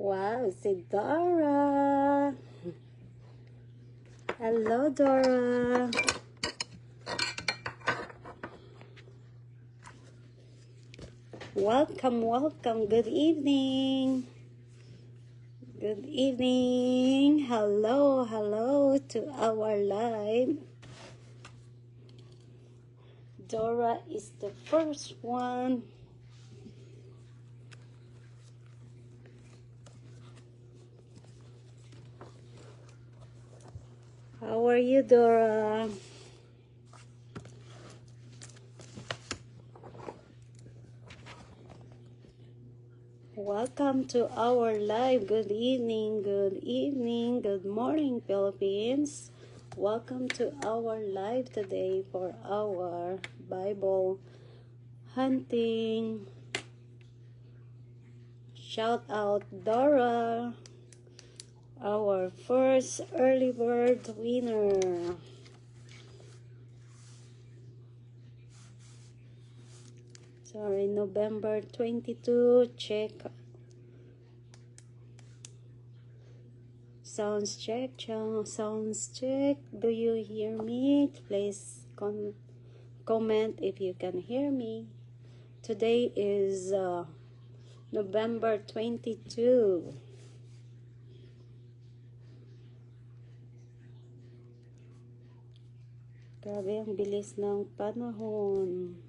Wow, si Dora. Hello, Dora. Welcome, welcome. Good evening. Good evening. Hello, hello to our live. Dora is the first one. How are you, Dora? Welcome to our live. Good evening, good morning, Philippines. Welcome to our live today for our Bible hunting. Shout out Dora, our first early bird winner. Sorry, November 22, check. Sounds check, sounds check. Do you hear me? Please comment if you can hear me. Today is November 22. Grabe, ang bilis ng panahon.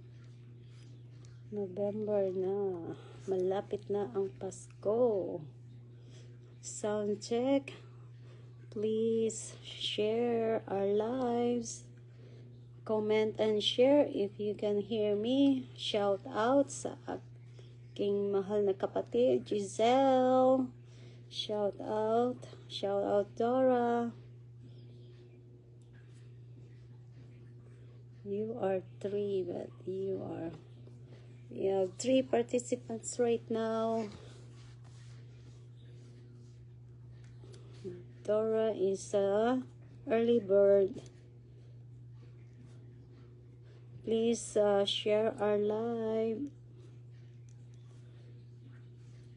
November na. Malapit na ang Pasko. Sound check. Please share our lives. Comment and share if you can hear me. Shout out sa aking mahal na kapatid, Giselle. Shout out Dora. You are 3, but we have 3 participants right now. Dora is a early bird. Please share our live.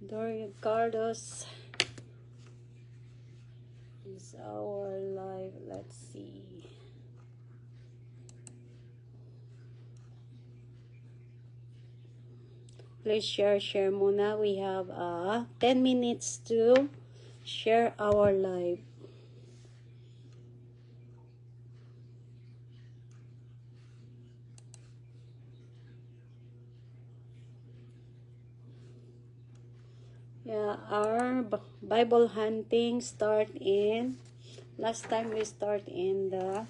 Dora Cardos is our live. Let's see. Please share muna. We have 10 minutes to share our live. Yeah, our Bible hunting last time we start in the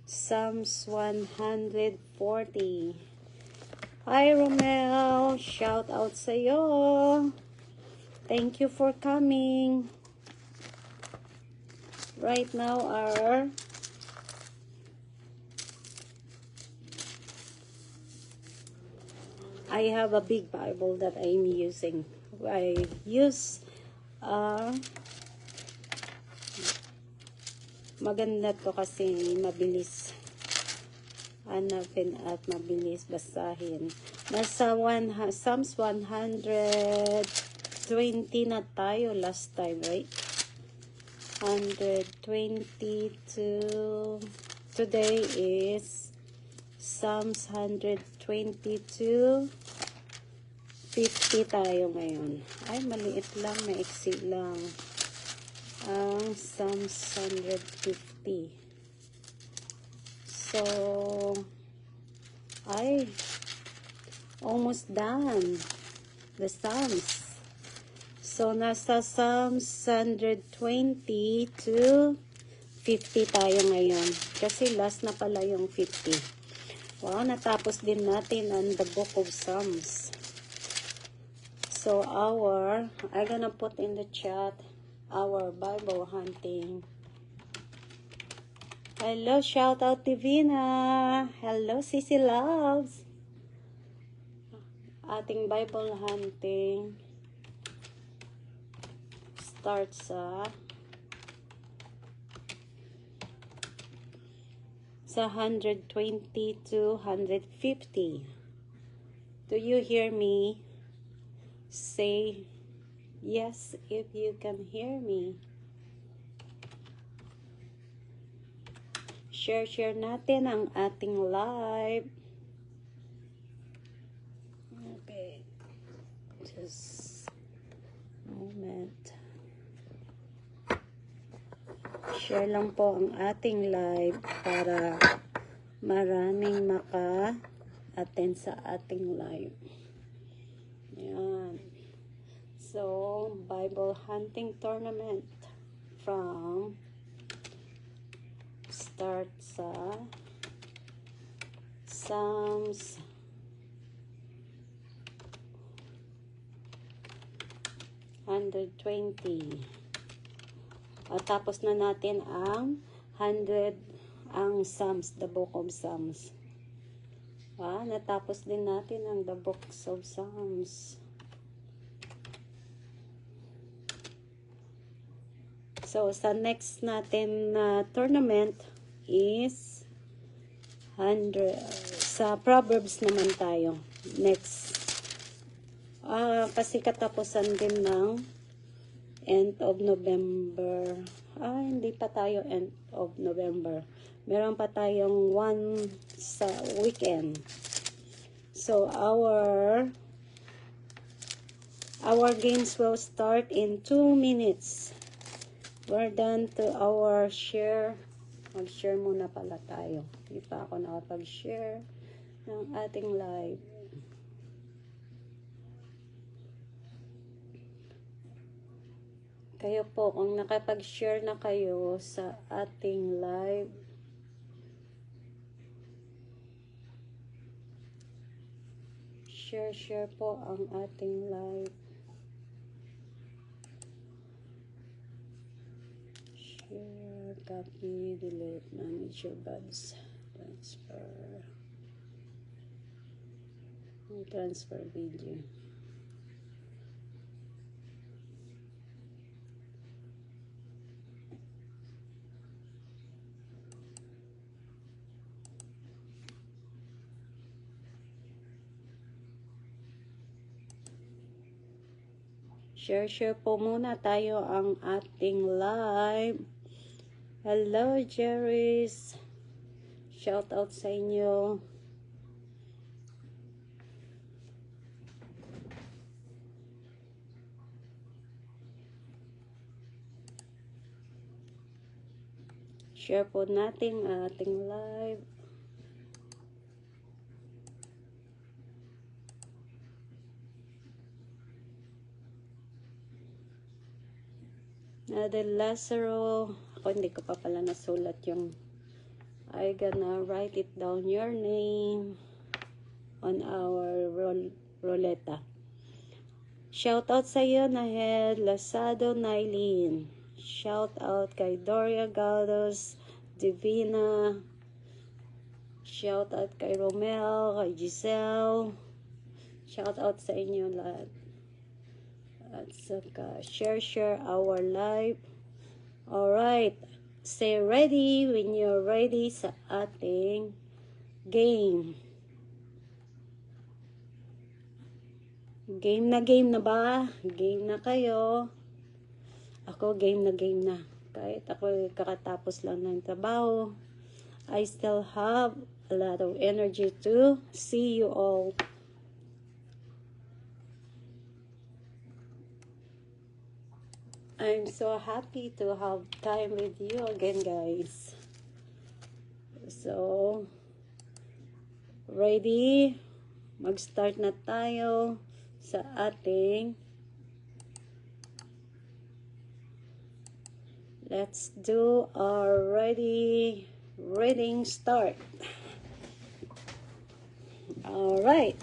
Psalms 140. Hi Romel, shout out sa'yo. Thank you for coming. Right now I have a big Bible that I'm using. I use maganda to kasi mabilis hanapin at mabilis basahin. Nasa Psalms 120 na tayo last time, right? 122. Today is Psalms 122. 50 tayo ngayon. Ay, maliit lang, maiksi lang. Ang Psalms 150. So, almost done. The Psalms. So, nasa Psalms 120 to 50 tayo ngayon. Kasi last na pala yung 50. Wow, natapos din natin ang the book of Psalms. So, I'm gonna put in the chat our Bible hunting. Hello, shout out Divina. Hello, Sissy Loves. Ating Bible hunting starts sa 120 to 150. Do you hear me? Say Yes, if you can hear me. Share natin ang ating live. Okay. Just a moment. Share lang po ang ating live para maraming maka-attend sa ating live. Yan. So, Bible hunting tournament from start sa Psalms 120. At tapos na natin ang 100, ang Psalms, the book of Psalms. Natapos din natin ang the books of Psalms. So, sa next natin na tournament is 100, sa Proverbs naman tayo. Next. Kasi katapusan din ng end of November. Hindi pa tayo end of November. Meron pa tayong one sa weekend. So, our games will start in 2 minutes. We're done to our share. Mag-share muna pala tayo. Hindi pa ako nakapag-share ng ating live. Kayo po, kung nakapag-share na kayo sa ating live, share po ang ating live. Share, copy, delete, manage your buds, transfer video. Share po muna tayo ang ating live. Hello, Jerry's. Shout out sa inyo. Share po natin ang ating live. Del Lazaro, ako hindi ko pa pala nasulat yung I gonna write it down your name on our roleta. Shout out sa iyo, Nahel Lazado Nailin. Shout out kay Doria Galdos, Divina. Shout out kay Romel, kay Giselle. Shout out sa inyo lahat. At saka share our live. Alright, stay ready when you're ready sa ating game. Game na ba? Game na kayo. Ako game na. Kahit ako kakatapos lang ng trabaho, I still have a lot of energy to see you all. I'm so happy to have time with you again, guys. So, ready? Mag-start na tayo sa ating let's do our reading start. Alright.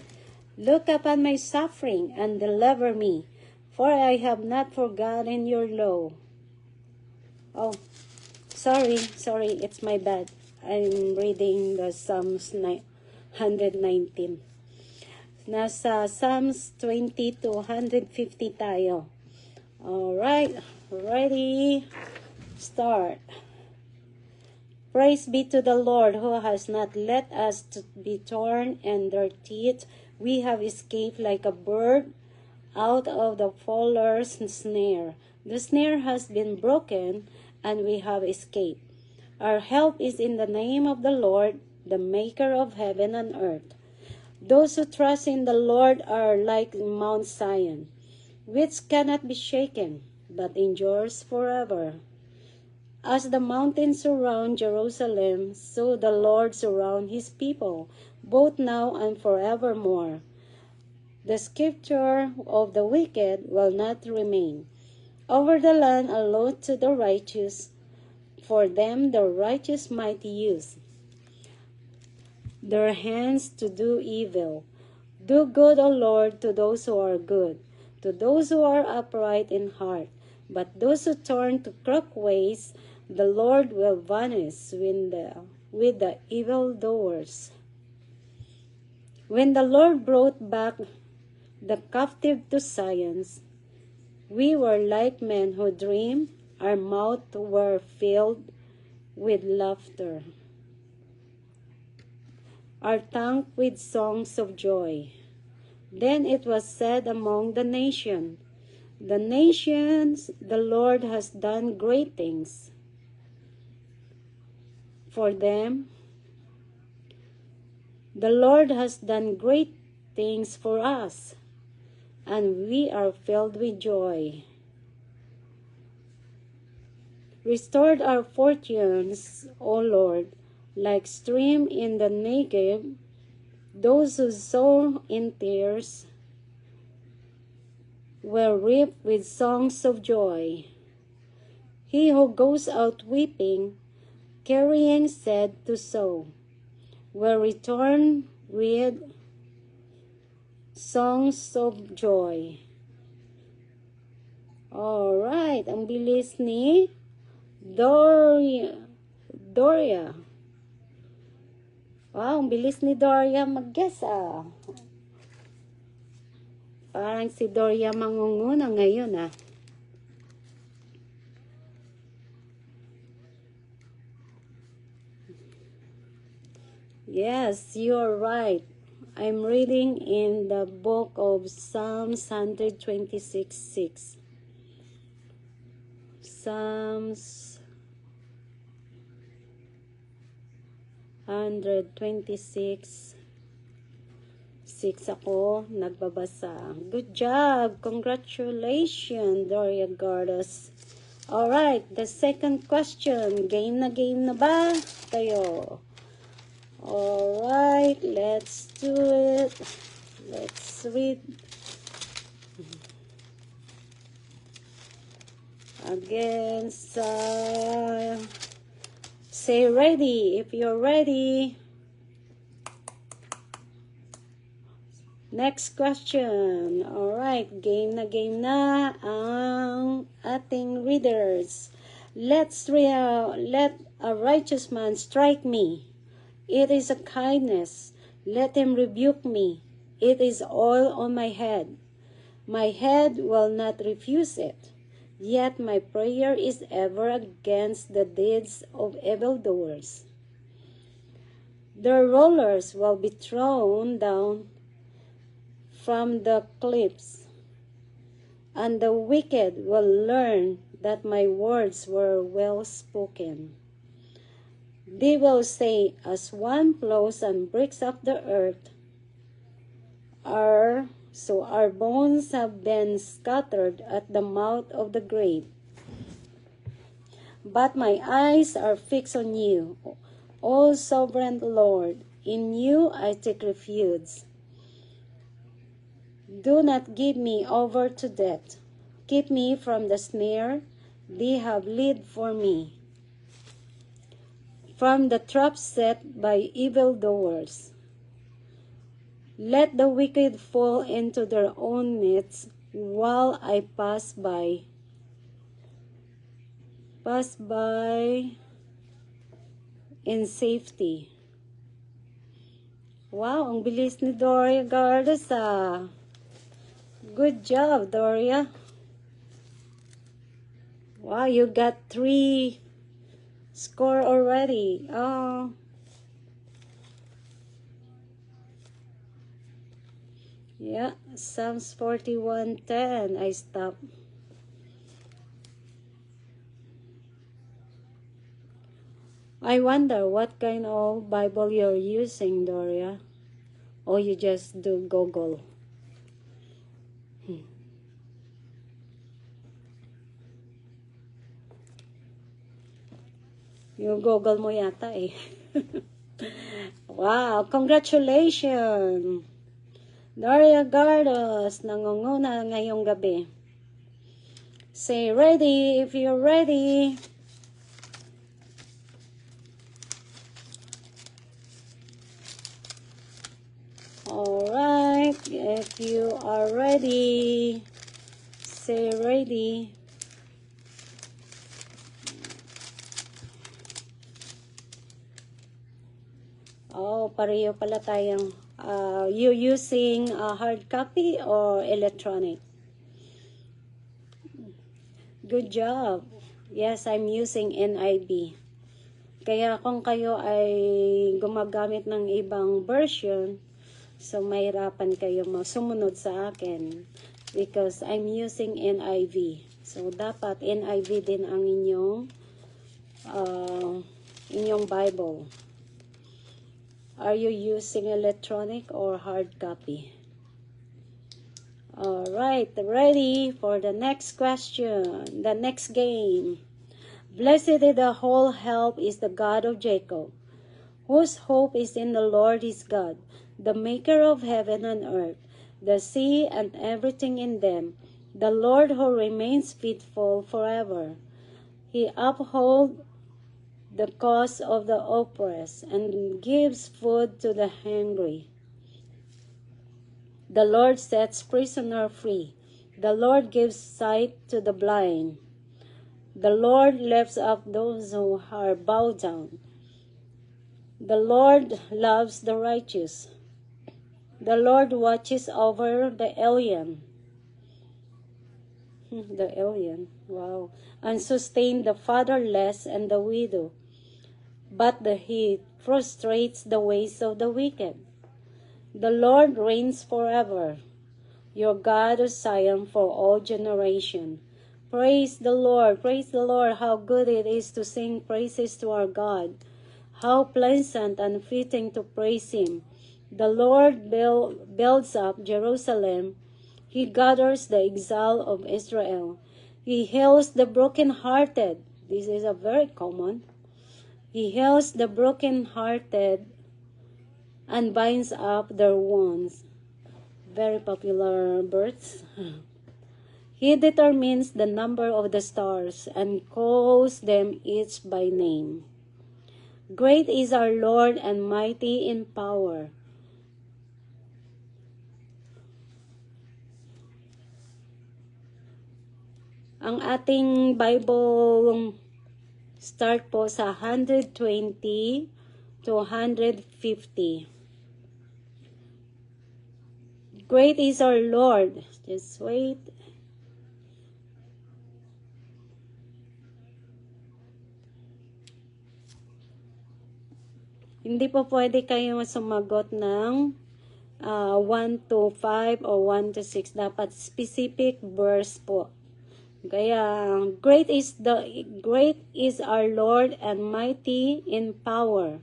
Look upon my suffering and deliver me, for I have not forgotten your law. Oh, sorry, it's my bad. I'm reading the Psalms 119. Nasa Psalms 20 to 150 tayo. Alright, ready, start. Praise be to the Lord, who has not let us to be torn and their teeth. We have escaped like a bird out of the faller's snare. The snare has been broken, and we have escaped. Our help is in the name of the Lord, the maker of heaven and earth. Those who trust in the Lord are like Mount Zion, which cannot be shaken, but endures forever. As the mountains surround Jerusalem, so the Lord surrounds his people, both now and forevermore. The scepter of the wicked will not remain over the land allotted to the righteous. For them the righteous might use their hands to do evil. Do good, O Lord, to those who are good, to those who are upright in heart. But those who turn to crooked ways, the Lord will vanish with the evildoers. When the Lord brought back the captive to Zion, we were like men who dream. Our mouths were filled with laughter, our tongue with songs of joy. Then it was said among the nations, the Lord has done great things. For them, the Lord has done great things for us, and we are filled with joy. Restored our fortunes, O Lord, like stream in the Negev. Those who sow in tears will reap with songs of joy. He who goes out weeping, carrying seed to sow, will return with songs of joy. Alright, ang bilis ni Doria. Wow, ang bilis ni Doria mag-guess ah. Parang si Doria mangunguna ngayon ah. Yes, you're right. I'm reading in the book of Psalms 126:6. Psalms 126:6 ako nagbabasa. Good job! Congratulations, Doria Gardas. Alright, the second question. Game na ba kayo? Alright, let's do it. Let's read. Again, say ready if you're ready. Next question. Alright, game na ang ating readers. Let a righteous man strike me. It is a kindness. Let him rebuke me. It is oil on my head. My head will not refuse it. Yet my prayer is ever against the deeds of evildoers. Their rollers will be thrown down from the cliffs, and the wicked will learn that my words were well spoken. They will say, as one plows and breaks up the earth, so our bones have been scattered at the mouth of the grave. But my eyes are fixed on you, O sovereign Lord. In you I take refuge. Do not give me over to death. Keep me from the snare they have laid for me, from the trap set by evildoers. Let the wicked fall into their own nets while I pass by in safety. Wow, ang bilis ni Doria Gardas ah. Good job, Doria. Wow, you got 3 score already. Oh. Yeah, Psalms 41:10. I stop. I wonder what kind of Bible you're using, Doria. Or you just do Google. Yung Google mo yata eh. Wow, congratulations! Daria Gardos, nangunguna ngayong gabi. Say ready if you're ready. Alright, if you are ready, say ready. Oh, pareho pala tayong, you using a hard copy or electronic? Good job. Yes, I'm using NIV. Kaya kung kayo ay gumagamit ng ibang version, so mahirapan kayo sumunod sa akin because I'm using NIV. So dapat NIV din ang inyong Bible. Are you using electronic or hard copy? Alright, ready for the next question, the next game. Blessed is the whole help is the God of Jacob, whose hope is in the Lord his God, the maker of heaven and earth, the sea and everything in them, the Lord who remains faithful forever. He upholds the cause of the oppressed and gives food to the hungry. The Lord sets prisoner free. The Lord gives sight to the blind. The Lord lifts up those who are bowed down. The Lord loves the righteous. The Lord watches over the alien. The alien, wow. And sustain the fatherless and the widow. But he frustrates the ways of the wicked. The Lord reigns forever. Your God is Zion for all generation. Praise the Lord. Praise the Lord. How good it is to sing praises to our God. How pleasant and fitting to praise him. The Lord builds up Jerusalem. He gathers the exile of Israel. He heals the brokenhearted. This is a very common. He heals the brokenhearted and binds up their wounds. Very popular verse. He determines the number of the stars and calls them each by name. Great is our Lord and mighty in power. Ang ating Bible start po sa 120 to 150. Great is our Lord. Just wait. Hindi po pwede kayo sumagot ng 1 to 5 or 1 to 6. Dapat specific verse po. Kaya great is our Lord and mighty in power.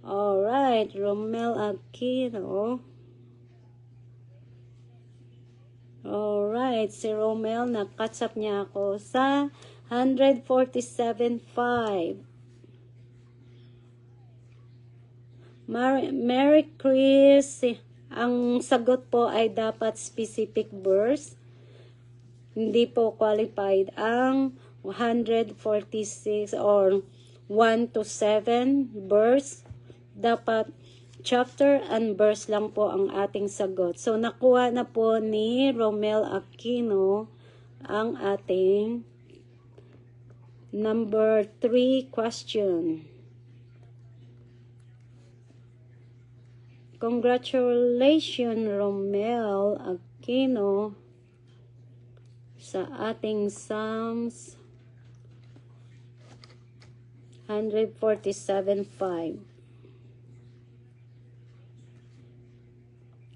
Alright, Romel Aquino. Alright, si Romel, na-catch up niya ako sa 147.5. Mary Chris, ang sagot po ay dapat specific verse. Hindi po qualified ang 146 or 1 to 7 verse. Dapat chapter and verse lang po ang ating sagot. So, nakuha na po ni Romel Aquino ang ating number 3 question. Congratulations, Romel Aquino, sa ating Psalms 147.5.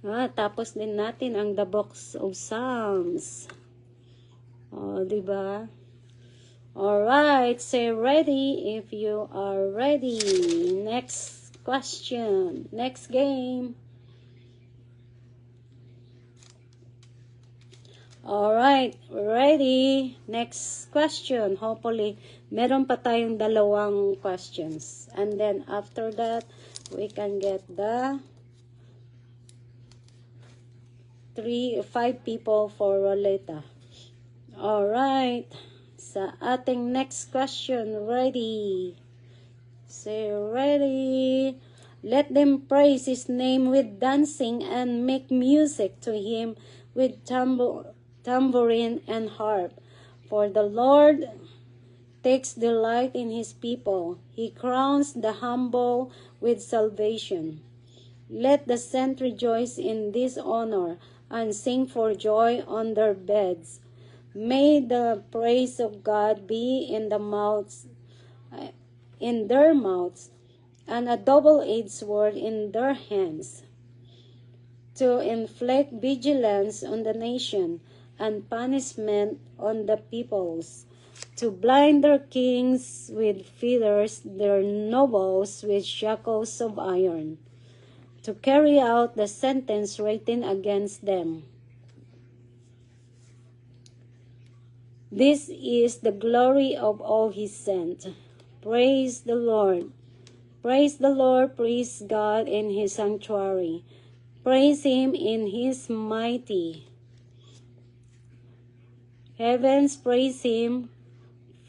Tapos din natin ang The Books of Psalms. Diba? Alright, say ready if you are ready. Next question. Next game. Alright, ready. Next question. Hopefully, meron pa tayong dalawang questions. And then after that, we can get the 5 people for Roleta. Alright. Sa ating next question, ready. Say ready. Let them praise His name with dancing and make music to Him with tambourine and harp. For the Lord takes delight in His people. He crowns the humble with salvation. Let the saints rejoice in this honor and sing for joy on their beds. May the praise of God be in their mouths, and a double-edged sword in their hands, to inflict vigilance on the nation and punishment on the peoples, to blind their kings with fetters, their nobles with shackles of iron, to carry out the sentence written against them. This is the glory of all His saints. Praise the Lord. Praise the Lord. Praise God in His sanctuary. Praise Him in His mighty heavens. Praise Him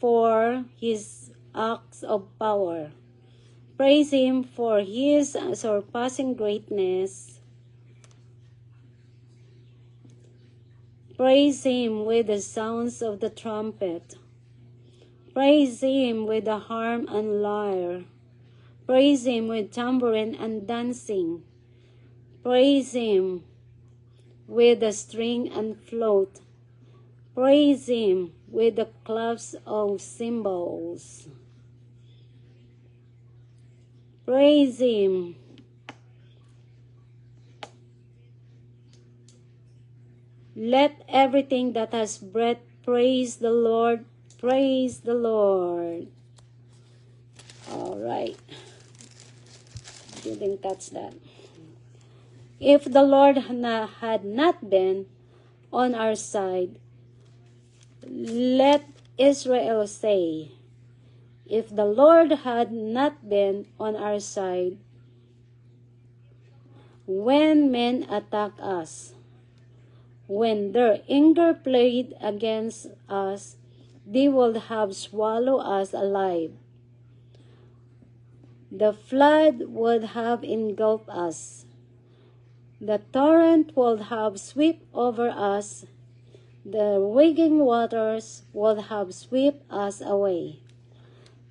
for His acts of power. Praise Him for His surpassing greatness. Praise Him with the sounds of the trumpet. Praise Him with the harp and lyre. Praise Him with tambourine and dancing. Praise Him with the string and flute. Praise Him with the claps of cymbals. Praise Him. Let everything that has breath praise the Lord. Praise the Lord. All right. Didn't catch that. If the Lord had not been on our side, let Israel say, if the Lord had not been on our side, when men attack us, when their anger played against us, they would have swallowed us alive. The flood would have engulfed us. The torrent would have swept over us. The raging waters would have swept us away.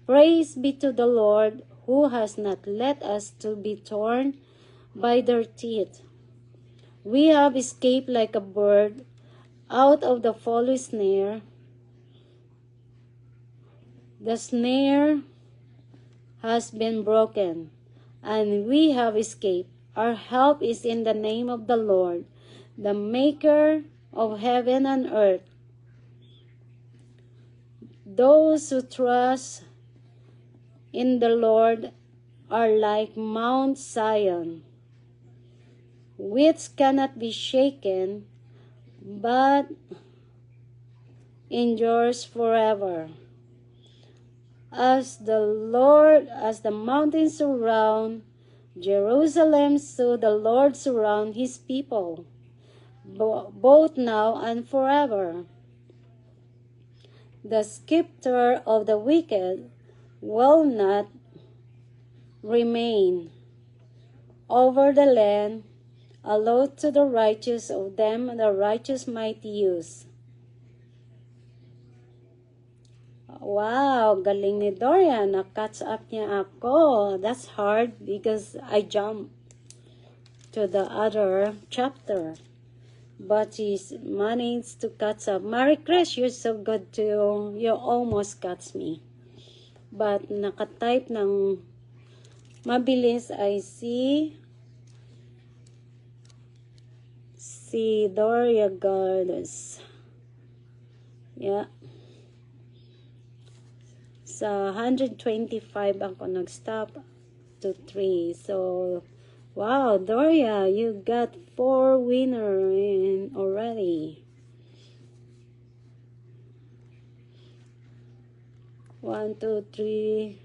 Praise be to the Lord, who has not let us to be torn by their teeth. We have escaped like a bird out of the folly snare. The snare has been broken, and we have escaped. Our help is in the name of the Lord, the maker of heaven and earth. Those who trust in the Lord are like Mount Zion, which cannot be shaken, but endures forever. As the mountains surround Jerusalem, so the Lord surround His people, both now and forever. The scepter of the wicked will not remain over the land. Allowed to the righteous of them the righteous might use. Wow, galing ni Dorian. Na-catch up niya ako. That's hard because I jumped to the other chapter. But he managed to catch up. Marie Chris, you're so good too. You almost catch me. But nakatype ng mabilis, I see Si Doria Gardens. Yeah. Sa 125 ako nag-stop to 3. So, wow, Doria, you got 4 winner in already. 1, 2, 3,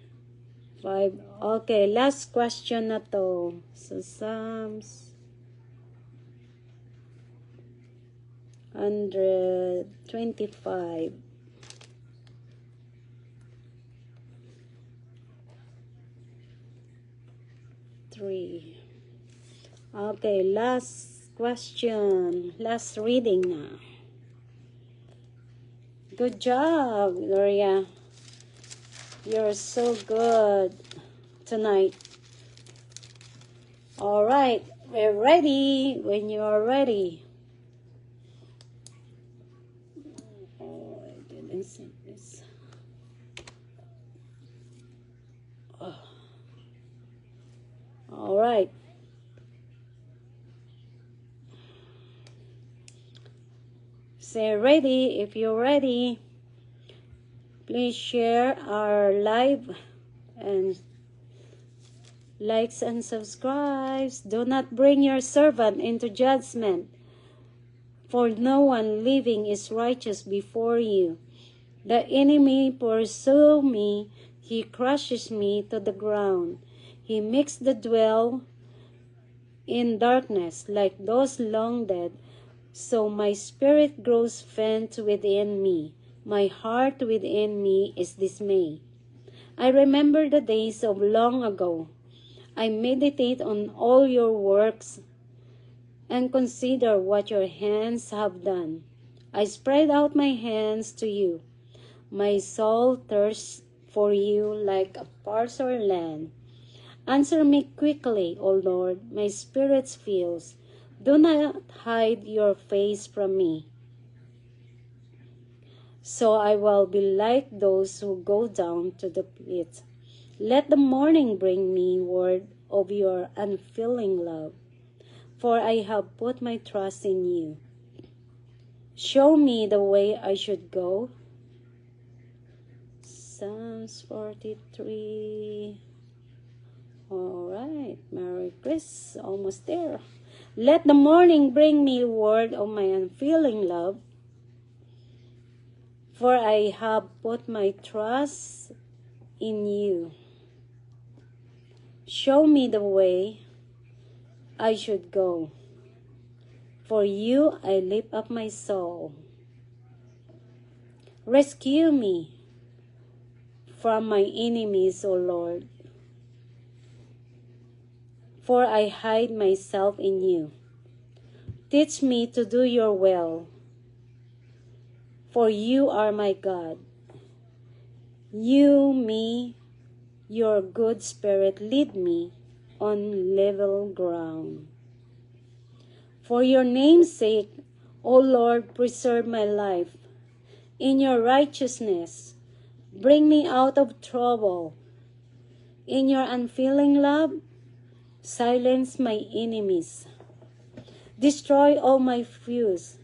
5. Okay, last question na to. So, Psalms 125. Okay, last question. Last reading na. Good job, Gloria. You're so good tonight. All right, we're ready when you are ready. Oh, I didn't see this. Oh. All right. Say ready. If you're ready, please share our live and likes and subscribes. Do not bring your servant into judgment, for no one living is righteous before you. The enemy pursues me, he crushes me to the ground. He makes the dwell in darkness like those long dead. So my spirit grows faint within me. My heart within me is dismayed. I remember the days of long ago. I meditate on all your works and consider what your hands have done. I spread out my hands to you. My soul thirsts for you like a pasture land. Answer me quickly, O Lord, my spirit feels. Do not hide your face from me, so I will be like those who go down to the pit. Let the morning bring me word of your unfailing love, for I have put my trust in you. Show me the way I should go. Psalms 43. All right, Merry Christmas, almost there. Let the morning bring me word of my unfailing love, for I have put my trust in you. Show me the way I should go. For you I lift up my soul. Rescue me from my enemies, O Lord, for I hide myself in you. Teach me to do your will, for you are my God. You, me, your good spirit lead me on level ground. For your name's sake, O Lord, preserve my life. In your righteousness, bring me out of trouble. In your unfailing love, silence my enemies. Destroy all my foes,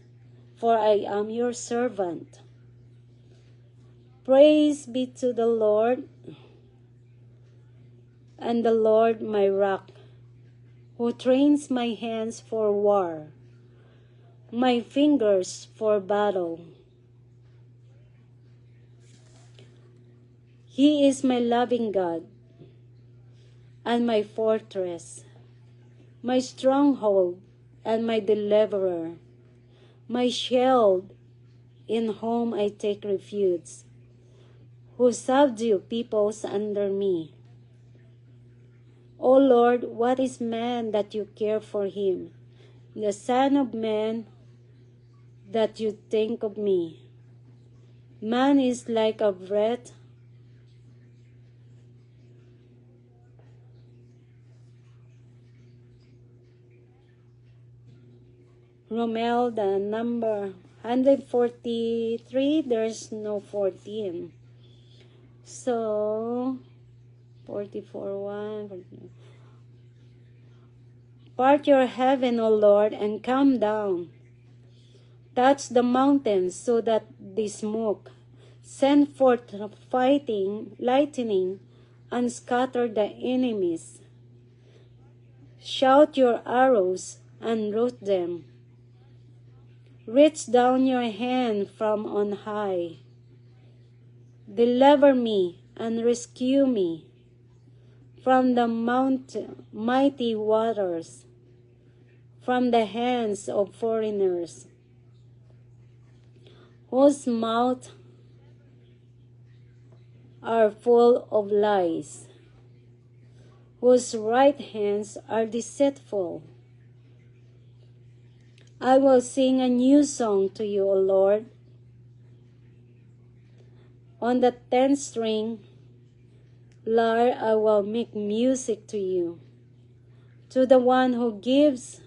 for I am your servant. Praise be to the Lord, and the Lord my rock, who trains my hands for war, my fingers for battle. He is my loving God and my fortress, my stronghold and my deliverer, my shield in whom I take refuge, who subdue peoples under me. O Lord, what is man that you care for him, the son of man that you think of me? Man is like a breath Romel, the number 143, there's no 14. So, 44, 1. Part your heaven, O Lord, and come down. Touch the mountains so that they smoke. Send forth lightning, and scatter the enemies. Shout your arrows and root them. Reach down your hand from on high. Deliver me and rescue me from the mighty waters, from the hands of foreigners, whose mouths are full of lies, whose right hands are deceitful. I will sing a new song to you, O Lord. On the 10th string, lyre, I will make music to you, to the one who gives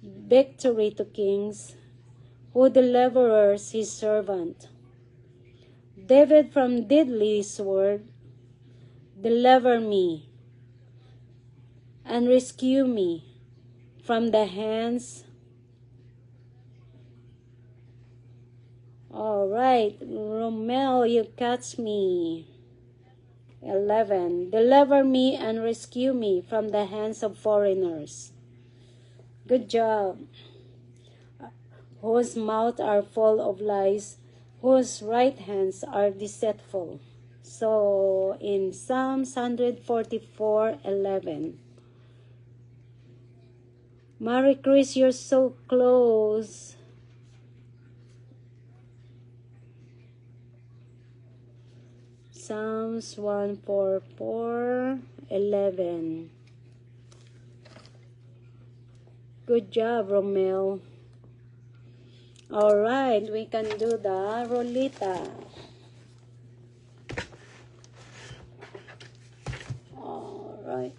victory to kings, who delivers his servant. David from deadly sword, deliver me and rescue me from the hands. All right, Romel, you catch me. 11. Deliver me and rescue me from the hands of foreigners. Good job. Whose mouths are full of lies, whose right hands are deceitful. So, in Psalms 144:11. Mary Chris, you're so close. Psalms 144:11. Good job, Romel. All right, we can do the Rolita. All right.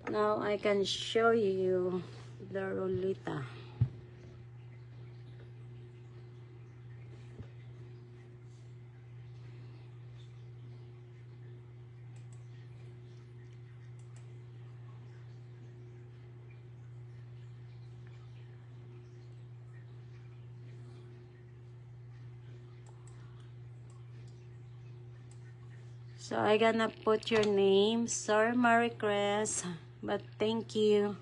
Now I can show you the Rolita. So I gonna put your name, Sir Maricres, but thank you.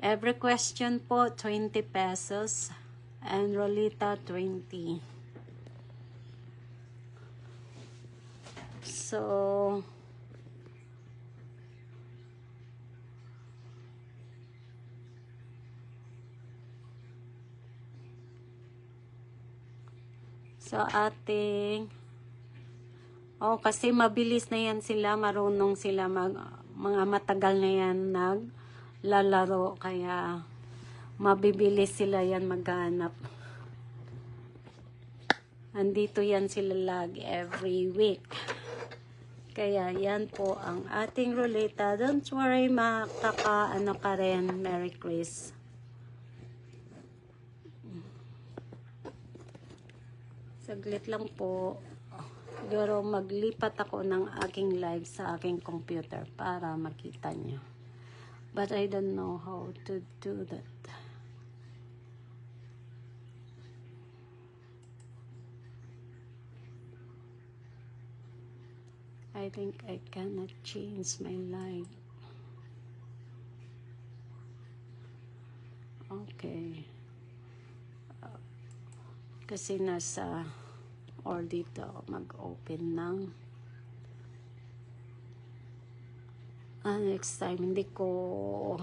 Every question po, 20 pesos. And Rolita, 20. So, ating, kasi mabilis na yan sila, marunong sila mga matagal na yan naglalaro, kaya mabibilis sila yan maghanap. Andito yan sila lagi every week. Kaya yan po ang ating Rolita. Don't worry, makakaano ka rin, Merry Chris. Saglit lang po. Siguro maglipat ako ng aking live sa aking computer para makita nyo. But I don't know how to do that. I think I cannot change my live. Okay. Kasi nasa or dito mag-open ng next time hindi ko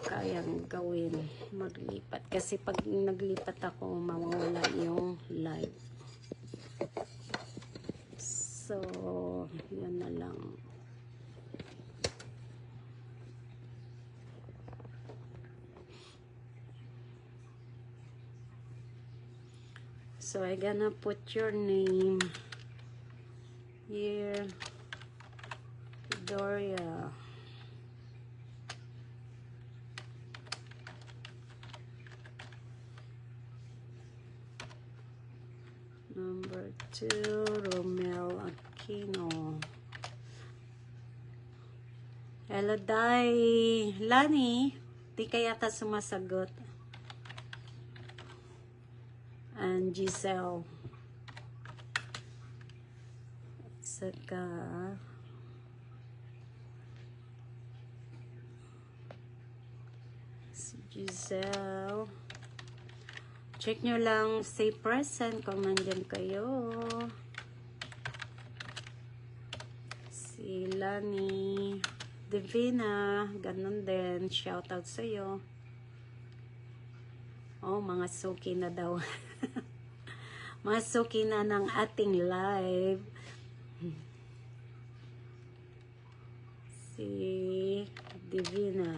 kayang gawin maglipat kasi pag naglipat ako mawawala yung live. So yan na lang. So I'm gonna put your name here, Doria. Number 2, Romel Aquino. Hello, Day. Lani, di kaya ta sumasagot. And Giselle. Saka, si Giselle. Check nyo lang say present kung nandyan kayo. Si Lani. Divina, ganun din. Shout out sa'yo. Oh, mga suki na daw. Mga suki na ng ating live. Si Divina.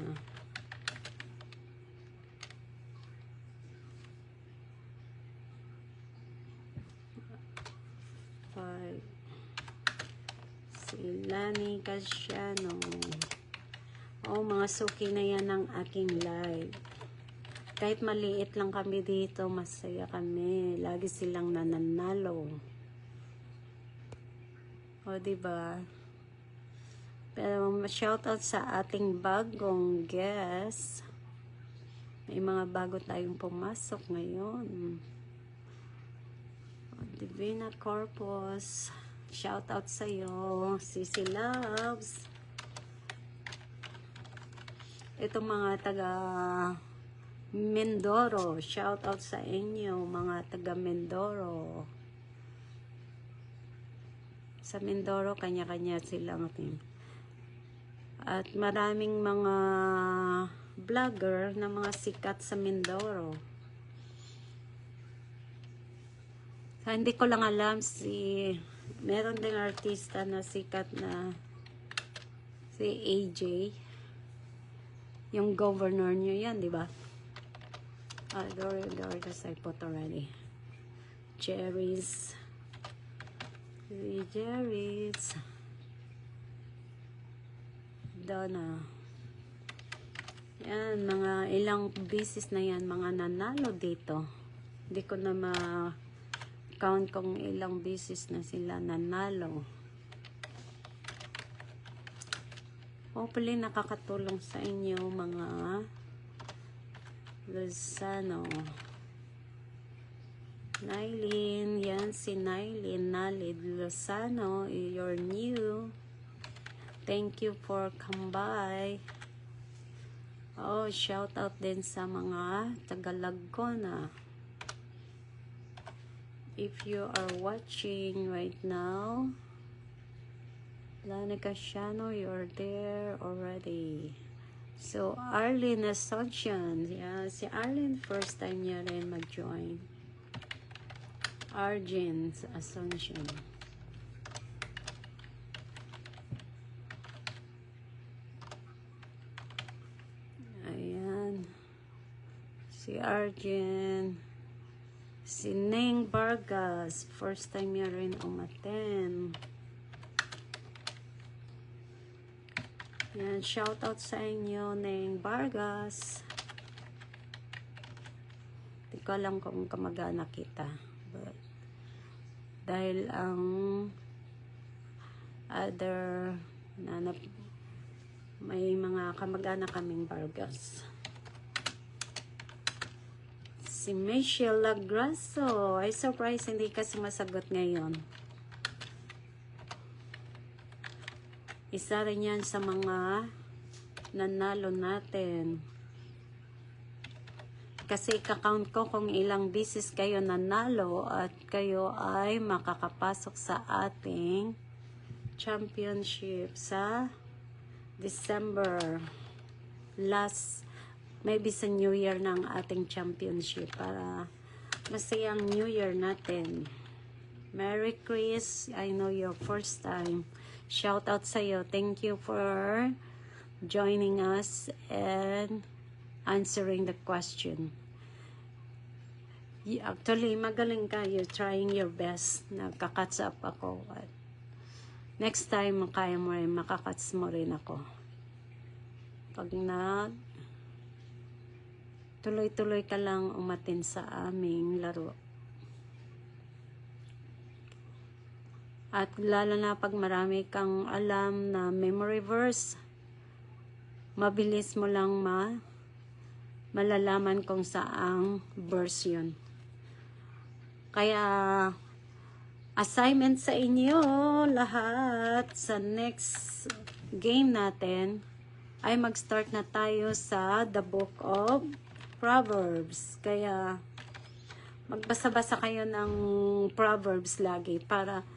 Five. Si Lani Casiano. Oh, mga suki na yan ng aking live. Kahit maliit lang kami dito, masaya kami. Lagi silang nananalo. O, diba? Pero shoutout sa ating bagong guest. May mga bago tayong pumasok ngayon. O, Divina Corpus. Shoutout sa'yo. Sisi Loves. Ito mga taga Mindoro. Shoutout sa inyo, mga taga Mindoro. Sa Mindoro, kanya-kanya silang team. At maraming mga vlogger na mga sikat sa Mindoro. So, hindi ko lang alam meron ding artista na sikat na si AJ. Yung governor nyo yan, di ba? Doris, I put already. Cherries. Cherries. Donna. Yan, mga ilang beses na yan, mga nanalo dito. Hindi ko na ma-count kung ilang beses na sila nanalo. Hopefully, nakakatulong sa inyo, mga Lozano. Nylene, yan si Nylene Nalid Lozano, you're new. Thank you for come by. Oh, shout out din sa mga Tagalagona. If you are watching right now, Lani Casiano, you're there already. So, Arlene Asuncion. Yeah, si Arlene, first time niya rin mag-join. Arjen Asuncion. Ayan. Si Arjen. Si Neng Vargas. First time niya rin umaten. Yan, shout out sa inyo, Neng Vargas. Hindi ko alam kung kamag-anak kita. But, dahil ang other may mga kamag-anak kaming Vargas. Si Michelle Lagrasso. Ay, surprise, hindi ka sumasagot ngayon. Isa rin yan sa mga nanalo natin. Kasi kakount ko kung ilang beses kayo nanalo at kayo ay makakapasok sa ating championship sa December. Maybe sa New Year ng ating championship para masayang New Year natin. Merry Chris, I know your first time. Shout out sa'yo. Thank you for joining us and answering the question. Actually, magaling ka. You're trying your best. Nagka-catch up ako. Next time, kaya mo rin, makakats mo rin ako. Pag tuloy-tuloy ka lang umatin sa aming laro. At lalo na pag marami kang alam na memory verse, mabilis mo lang malalaman kung saang version. Kaya, assignment sa inyo lahat sa next game natin ay mag-start na tayo sa The Book of Proverbs. Kaya, magbasa-basa kayo ng Proverbs lagi para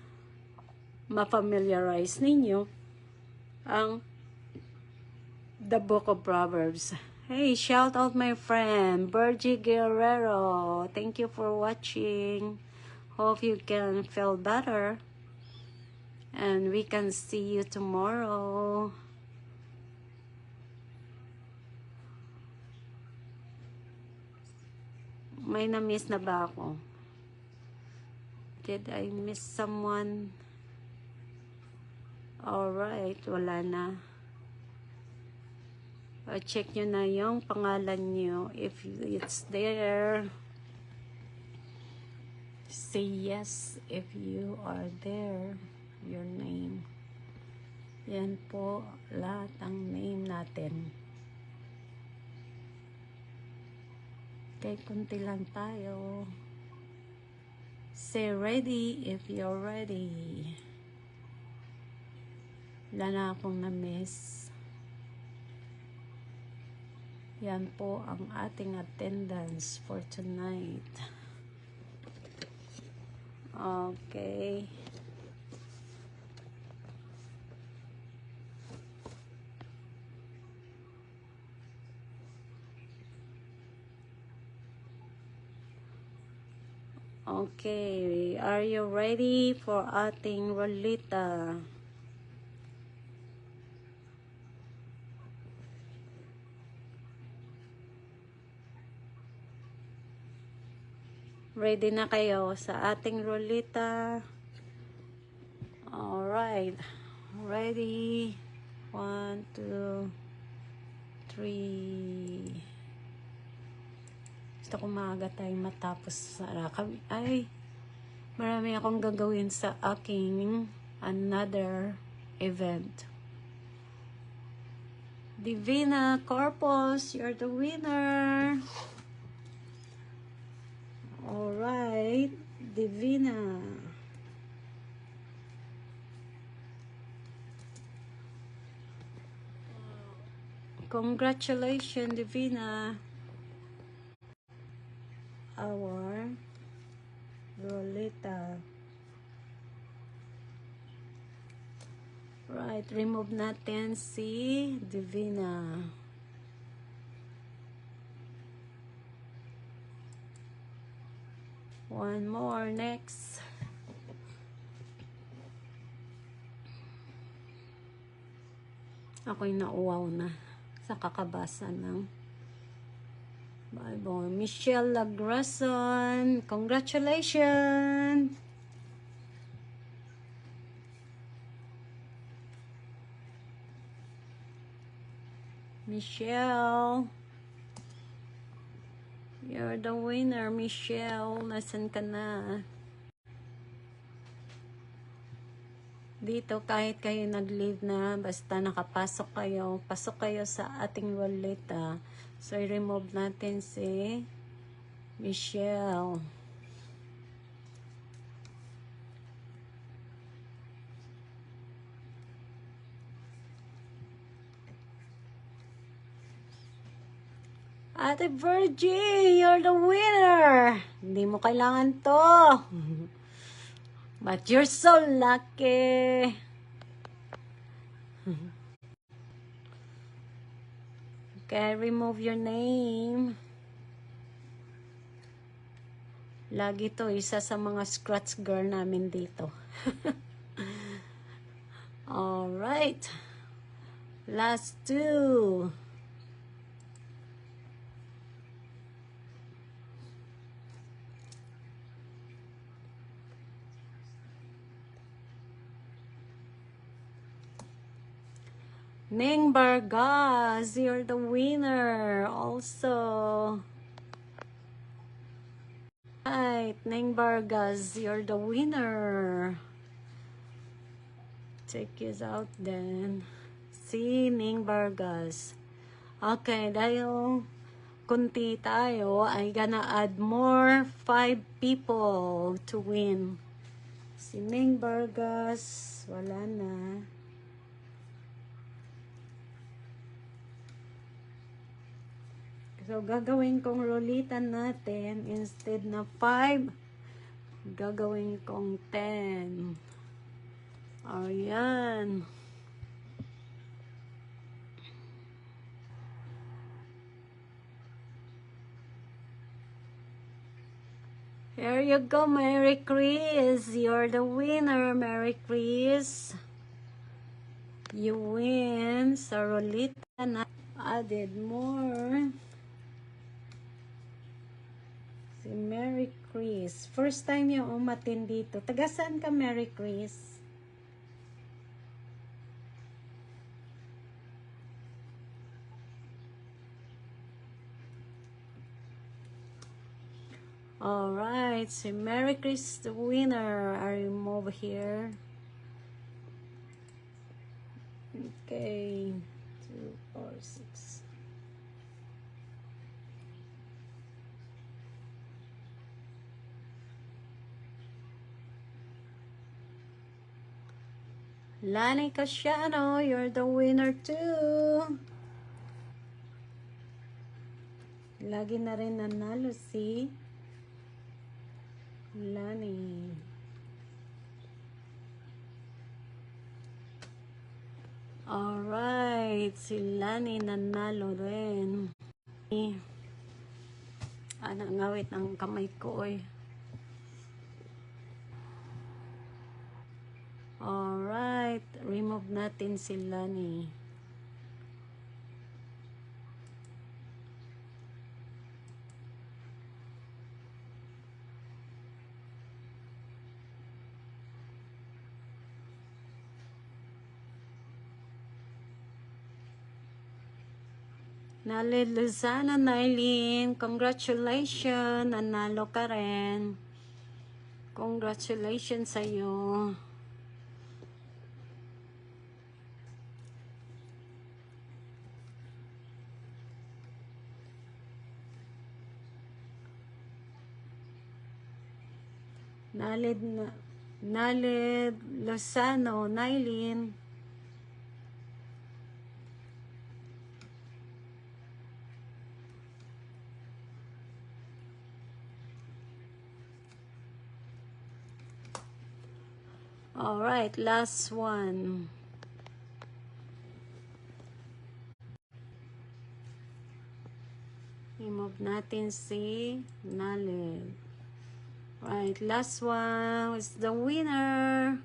ma-familiarize ninyo ang The Book of Proverbs. Hey, shout out my friend, Virgie Guerrero. Thank you for watching. Hope you can feel better. And we can see you tomorrow. May na-miss na ba ako? Did I miss someone? Alright, wala na. Check nyo na yung pangalan nyo. If it's there, say yes if you are there. Your name. Yan po lahat ang name natin. Okay, kunti lang tayo. Say ready if you're ready. Wala na akong na-miss. Yan po ang ating attendance for tonight. Okay. Okay, are you ready for ating rolita? Ready na kayo sa ating rolita? Alright. Ready? 1, 2, 3. Gusto ko maaga tayong matapos sa ay, marami akong gagawin sa aking another event. Divina Corpus, you're the winner. Alright, Divina. Congratulations, Divina. Our Rolita. Right, remove natin si Divina. One more, next. Ako'y nauwaw na sa kakabasa ng Bible. Michelle Lagrason, congratulations! Michelle, you're the winner, Michelle. Nasaan ka na? Dito, kahit kayo nag-leave na, basta nakapasok kayo, pasok kayo sa ating roleta. So, i-remove natin si Michelle. Ate Virgie, you're the winner! Hindi mo kailangan to. But you're so lucky. Okay, remove your name. Lagi to, isa sa mga scratch girl namin dito. Alright. Last two. Ning Vargas, you're the winner also. Right, Ning Vargas, you're the winner. Check it out then. See Ning Vargas. Okay, dahil kunti tayo, I gonna add more 5 people to win. Si Ming Vargas, wala na. So, gagawin kong rolitan natin, instead na 5, gagawin kong 10. Ayan. Here you go, Mary Chris. You're the winner, Mary Chris. You win sa rulita na added more. Si Mary Chris. First time yung umatin dito. Taga saan ka, Mary Chris? Alright, si Mary Chris, the winner. I remove here. Okay. 2, 4, 6. Lani Casiano, you're the winner too. Lagi na rin nanalo si Lani. Alright, si Lani nanalo rin. Ano, ngawit ng kamay ko eh. Alright, remove natin si Lani. Nalid Luzana, Nailin, congratulations, nanalo ka rin. Congratulations sa'yo. Nalid Lozano, Nailin. Alright, last one. Remove natin si Nalid. Right, last one is the winner.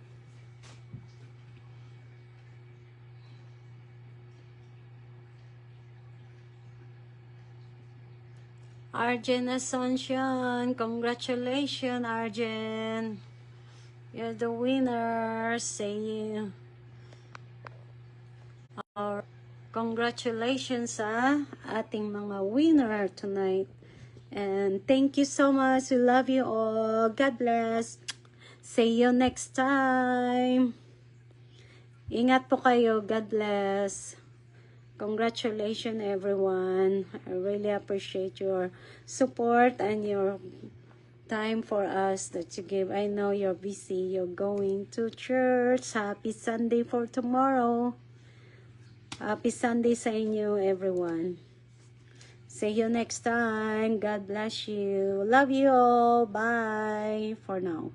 Arjen Asuncion, congratulations, Arjen. You're the winner. Say congratulations sa ating mga winner tonight. And thank you so much. We love you all. God bless. See you next time. Ingat po kayo. God bless. Congratulations everyone. I really appreciate your support and your time for us that you give. I know you're busy. You're going to church. Happy Sunday for tomorrow. Happy Sunday sa inyo, everyone. See you next time. God bless you. Love you all. Bye for now.